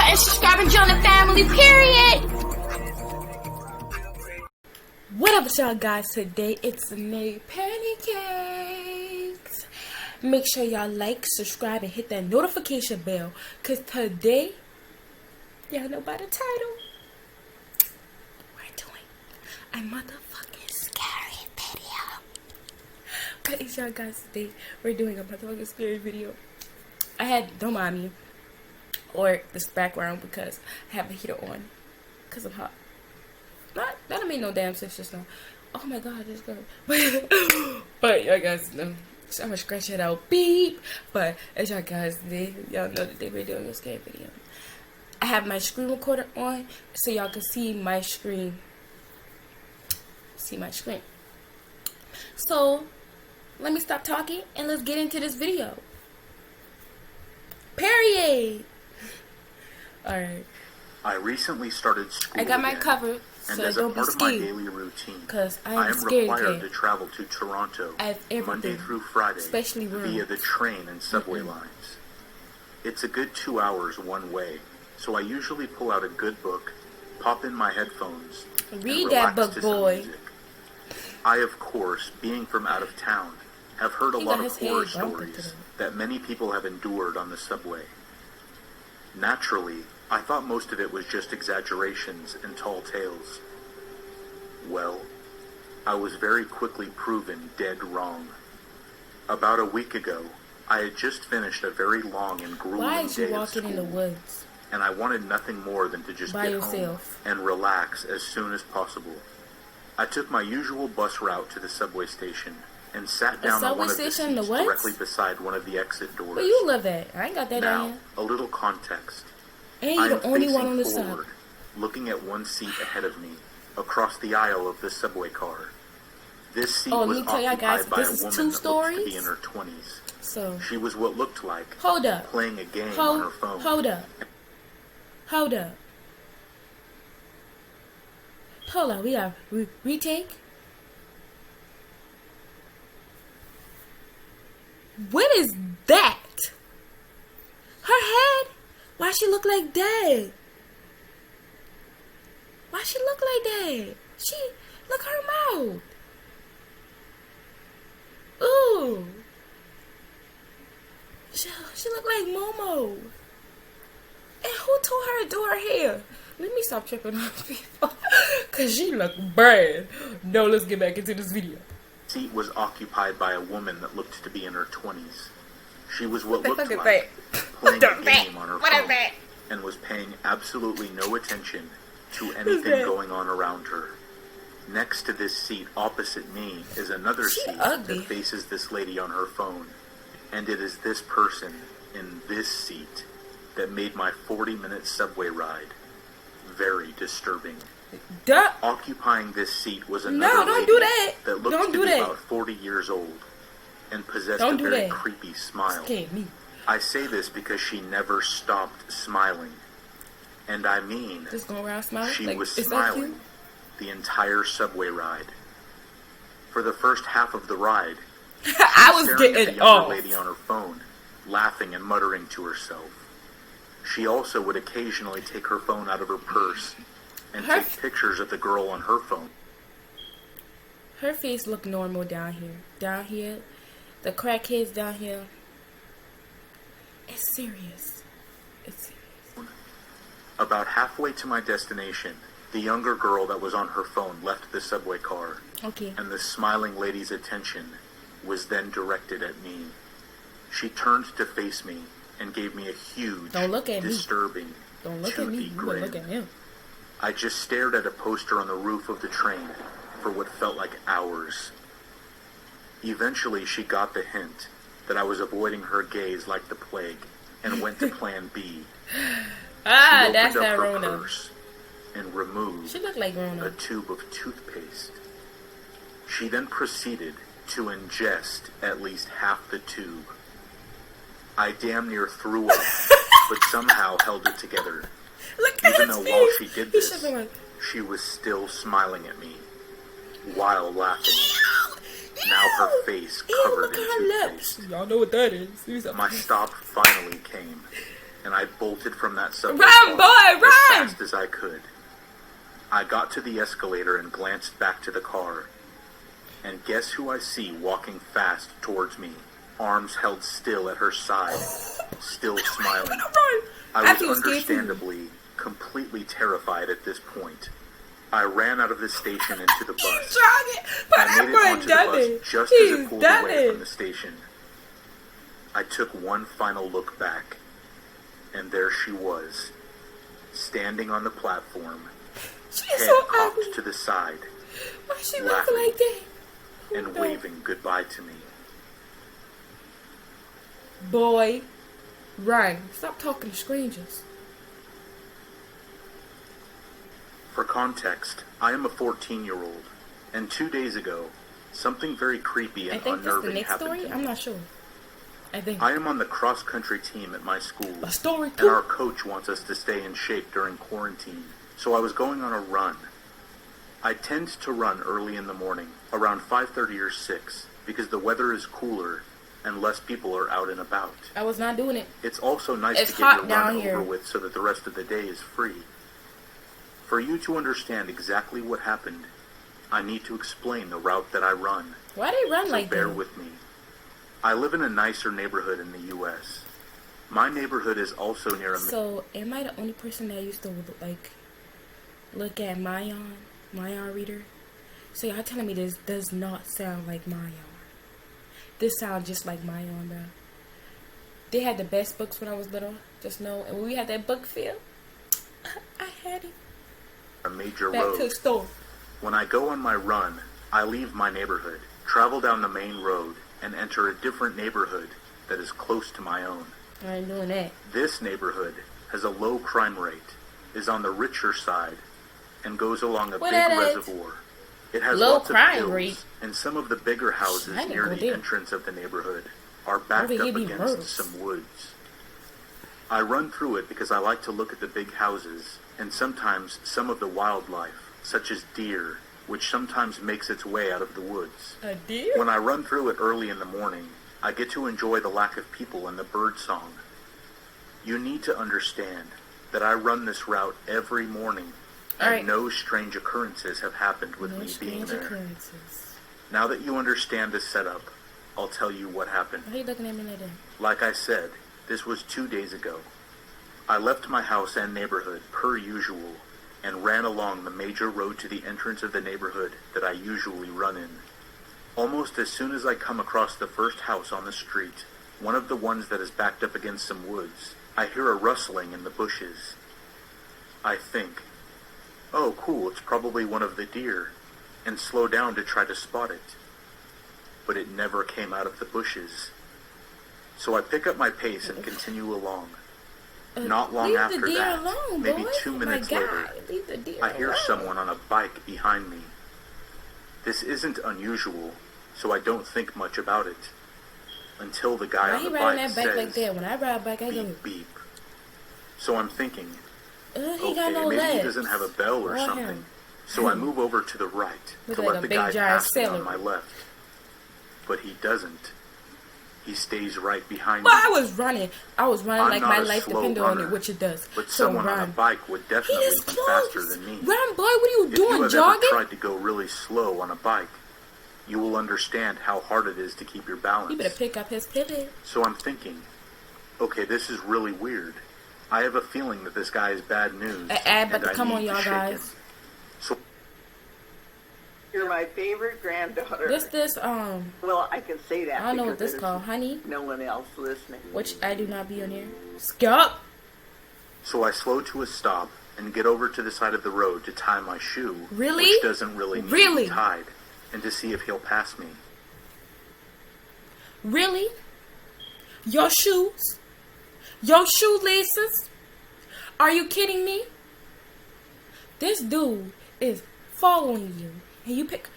like, and subscribe and join the family, period. What up with y'all guys? Today it's Nate Pancakes. Make sure y'all like, subscribe, and hit that notification bell, cause today, y'all know by the title, we're doing a motherfucking scary video. What is y'all guys today? We're doing a motherfucking scary video. Don't mind me or this background because I have the heater on because I'm hot. That don't make no damn sense just now. Oh my god, this girl. But y'all guys know, so I'm gonna scratch it out. Beep. But as y'all guys y'all know that they been doing a scary video. I have my screen recorder on so y'all can see my screen. So let me stop talking and let's get into this video. Period. Alright. I recently started school. I got my again, cover. and so as don't a part be of my scared, daily routine, because I am am scared required to travel to Toronto Monday through Friday especially via the train and subway lines. It's a good 2 hours one way, so I usually pull out a good book, pop in my headphones, Read and that relax book, to some boy. music. I, of course, being from out of town, have heard a lot of horror stories that many people have endured on the subway. Naturally, I thought most of it was just exaggerations and tall tales. Well, I was very quickly proven dead wrong. About a week ago, I had just finished a very long and grueling Why is day you of walking school, in the woods and I wanted nothing more than to just by get yourself? home and relax as soon as possible. I took my usual bus route to the subway station and sat down on one of the seats directly beside one of the exit doors. Where you live at? I ain't got that down Now, here. a little context. And you're the only one on the side. Forward, looking at one seat ahead of me, across the aisle of the subway car. This seat was occupied by a woman that looked to be in her 20s. So she was what looked like playing a game on her phone. Hold up. We got retake. What is that? Her head? Why she look like that? Why she look like that? Look her mouth. Ooh. She look like Momo. And who told her to do her hair? Let me stop tripping on people. Cause she look bad. No, let's get back into this video. The seat was occupied by a woman that looked to be in her 20s. She was what looked like playing a game on her phone and was paying absolutely no attention to anything going on around her. Next to this seat opposite me is another seat that faces this lady on her phone. And it is this person in this seat that made my 40-minute subway ride very disturbing. Occupying this seat was another lady that looked to be about 40 years old and possessed a very creepy smile. I say this because she never stopped smiling. And I mean, she was smiling the entire subway ride. For the first half of the ride, I was getting at the younger lady on her phone, laughing and muttering to herself. She also would occasionally take her phone out of her purse and take pictures of the girl on her phone. Her face looked normal down here. Down here, the crackheads down here. It's serious. It's serious. About halfway to my destination, the younger girl that was on her phone left the subway car. Okay. And the smiling lady's attention was then directed at me. She turned to face me and gave me a huge, disturbing, toothy grin. Look at him. I just stared at a poster on the roof of the train for what felt like hours. Eventually, she got the hint that I was avoiding her gaze like the plague and went to plan B. That's that Rona. Purse and removed a tube of toothpaste. She then proceeded to ingest at least half the tube. I damn near threw up, but somehow held it together. Even though while she did this, she was still smiling at me, while laughing. Now her face covered in toothpaste. Y'all know what that is. My stop finally came, and I bolted from that subway Run, boy, as run! fast as I could. I got to the escalator and glanced back to the car. And guess who I see walking fast towards me, arms held still at her side, still smiling. I was understandably completely terrified at this point. I ran out of the station into the bus. I made it onto the bus just as it pulled away from the station. I took one final look back, and there she was, standing on the platform, head cocked to the side, laughing and waving goodbye to me. Boy, Ryan, stop talking to strangers. For context, I am a 14-year-old, and 2 days ago, something very creepy and unnerving happened to me. I'm not sure. I am on the cross-country team at my school, and our coach wants us to stay in shape during quarantine, so I was going on a run. I tend to run early in the morning, around 5:30 or 6, because the weather is cooler and less people are out and about. I was not doing it. It's also nice to get your run over with so that the rest of the day is free. For you to understand exactly what happened, I need to explain the route that I run. Why do you run like that? So bear with me. I live in a nicer neighborhood in the U.S. My neighborhood is also near a... So, am I the only person that used to, like, look at Mayan reader? So, y'all telling me this does not sound like Mayan. This sounds just like Mayan, bro. They had the best books when I was little. Just know. And when we had that book fair, I had it. A major Back road. to the store. When I go on my run, I leave my neighborhood, travel down the main road, and enter a different neighborhood that is close to my own. I ain't doing that. This neighborhood has a low crime rate, is on the richer side, and goes along a big reservoir. It has low lots crime of hills, rate. and some of the bigger houses near the entrance of the neighborhood are backed up against some woods. I run through it because I like to look at the big houses, and sometimes some of the wildlife, such as deer, which sometimes makes its way out of the woods. A deer? When I run through it early in the morning, I get to enjoy the lack of people and the bird song. You need to understand that I run this route every morning, and no strange occurrences have happened with me being there. Now that you understand this setup, I'll tell you what happened. Why are you looking at me like that? Like I said, this was 2 days ago. I left my house and neighborhood per usual, and ran along the major road to the entrance of the neighborhood that I usually run in. Almost as soon as I come across the first house on the street, one of the ones that is backed up against some woods, I hear a rustling in the bushes. I think, oh cool, it's probably one of the deer, and slow down to try to spot it. But it never came out of the bushes. So I pick up my pace and continue along. Not long after that, maybe 2 minutes later, I hear someone on a bike behind me. This isn't unusual, so I don't think much about it. Until the guy on the bike says, like that? When I ride a bike, I go beep, beep. So I'm thinking, okay, maybe he doesn't have a bell or something. So I move over to the right to let the guy pass me on my left. But he doesn't. He stays right behind me. Well, I was running like my life depended on it, which it does. But someone on a bike would definitely be faster than me. Run, boy, what are you doing, if you have ever tried to go really slow on a bike, you will understand how hard it is to keep your balance. You better pick up his pivot. So I'm thinking, okay, this is really weird. I have a feeling that this guy is bad news. An ad about to come on, y'all guys. So you're my favorite granddaughter. Well, I can say that. I don't know what this called, honey. No one else listening. Which I do not be on here. Stop. So I slow to a stop and get over to the side of the road to tie my shoe. Really? Which doesn't really need to be tied. And to see if he'll pass me. Really? Your shoes? Your shoelaces? Are you kidding me? This dude is following you. And you pick...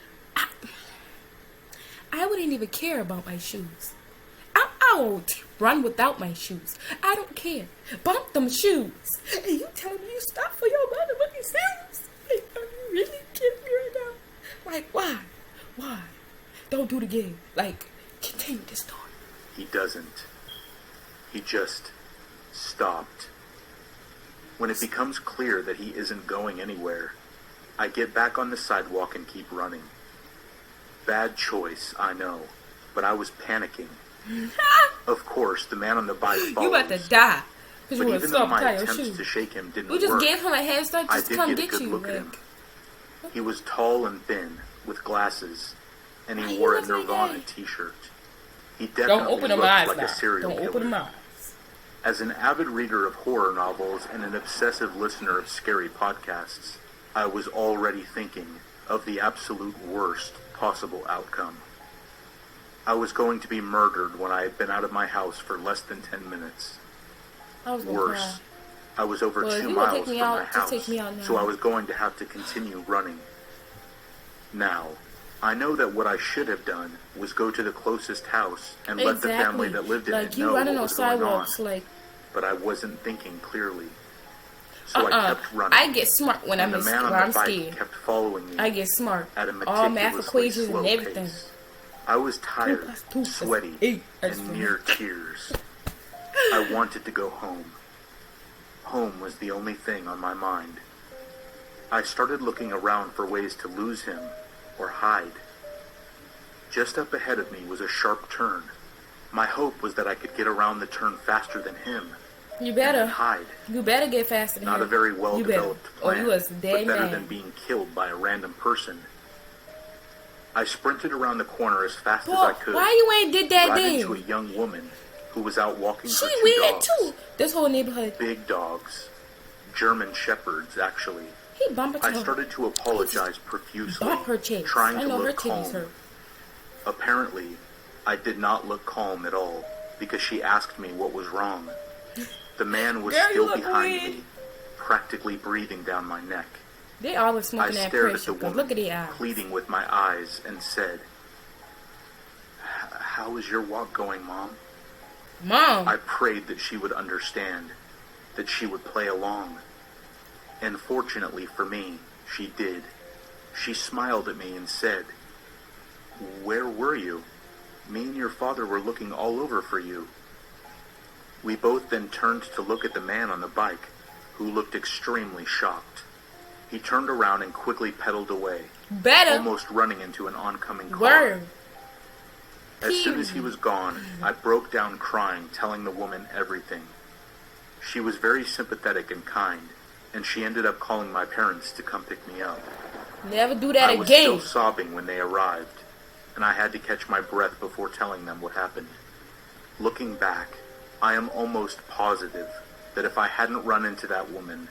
I wouldn't even care about my shoes. I won't run without my shoes. I don't care. Bump them shoes. And you telling me you stop for your motherfucking shoes? Like, are you really kidding me right now? Like, why? Why? Don't do it again. Like, continue the story. He doesn't. He just stopped. When it becomes clear that he isn't going anywhere, I get back on the sidewalk and keep running. Bad choice, I know, but I was panicking. Of course, the man on the bike follows. You about to die. But even though my attempts to shake him didn't work, we just gave him a head start just to come get you. Look at him. He was tall and thin, with glasses, and he wore a Nirvana t-shirt. He definitely looked like a serial killer. Don't open them eyes. As an avid reader of horror novels and an obsessive listener of scary podcasts, I was already thinking of the absolute worst possible outcome. I was going to be murdered when I had been out of my house for less than 10 minutes. Worse, I was over 2 miles from my house, so I was going to have to continue running. Now, I know that what I should have done was go to the closest house and let the family that lived in it know what was going on. But I wasn't thinking clearly. So I kept running. I get smart when I'm scared. The man on the bike kept following me. I get smart. At a all math equations and everything. Pace. I was tired, sweaty, and near tears. I wanted to go home. Home was the only thing on my mind. I started looking around for ways to lose him or hide. Just up ahead of me was a sharp turn. My hope was that I could get around the turn faster than him. You better hide. You better get faster than him. Not a very well-developed plan, you was dead but better than being killed by a random person. I sprinted around the corner as fast as I could. Why you ain't did that then? Into a young woman who was out walking her 2 dogs. We had two. This whole neighborhood. Big dogs. German shepherds, actually. He bumped her. I started to apologize profusely, her cheeks. trying to look calm. Apparently, I did not look calm at all, because she asked me what was wrong. The man was still behind me, practically breathing down my neck. They always smoking that pressure. I stared at the woman, look at the eyes. Pleading with my eyes, and said, "How is your walk going, Mom?" Mom! I prayed that she would understand, that she would play along. And fortunately for me, she did. She smiled at me and said, "Where were you? Me and your father were looking all over for you." We both then turned to look at the man on the bike, who looked extremely shocked. He turned around and quickly pedaled away, almost running into an oncoming car. As soon as he was gone, I broke down crying, telling the woman everything. She was very sympathetic and kind, and she ended up calling my parents to come pick me up. Never do that again. I was still sobbing when they arrived, and I had to catch my breath before telling them what happened. Looking back, I am almost positive that if I hadn't run into that woman,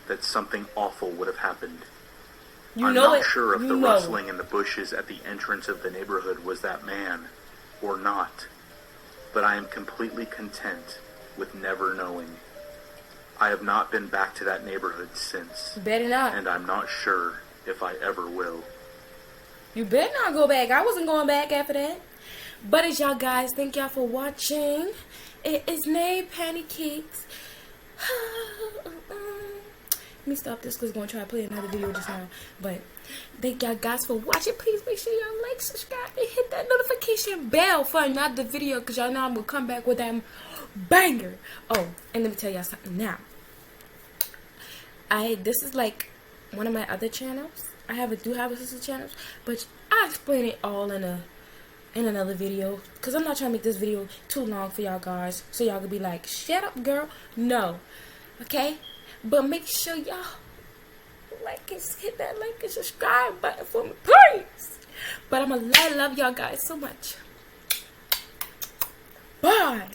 that something awful would have happened. I'm not sure if the rustling in the bushes at the entrance of the neighborhood was that man, or not, but I am completely content with never knowing. I have not been back to that neighborhood since. Better not. And I'm not sure if I ever will. You better not go back. I wasn't going back after that. But as y'all guys, thank y'all for watching. It is named Pancakes. Let me stop this because I'm going to try to play another video just now. But thank y'all guys for watching. Please make sure y'all like, subscribe, and hit that notification bell for another video because y'all know I'm going to come back with that banger. Oh, and let me tell y'all something now. This is like one of my other channels. I do have a sister channels, but I explain it all in another video because I'm not trying to make this video too long for y'all guys, so y'all can be like, shut up girl. No, okay, but make sure y'all hit that like and subscribe button for me, please. But I love y'all guys so much. Bye.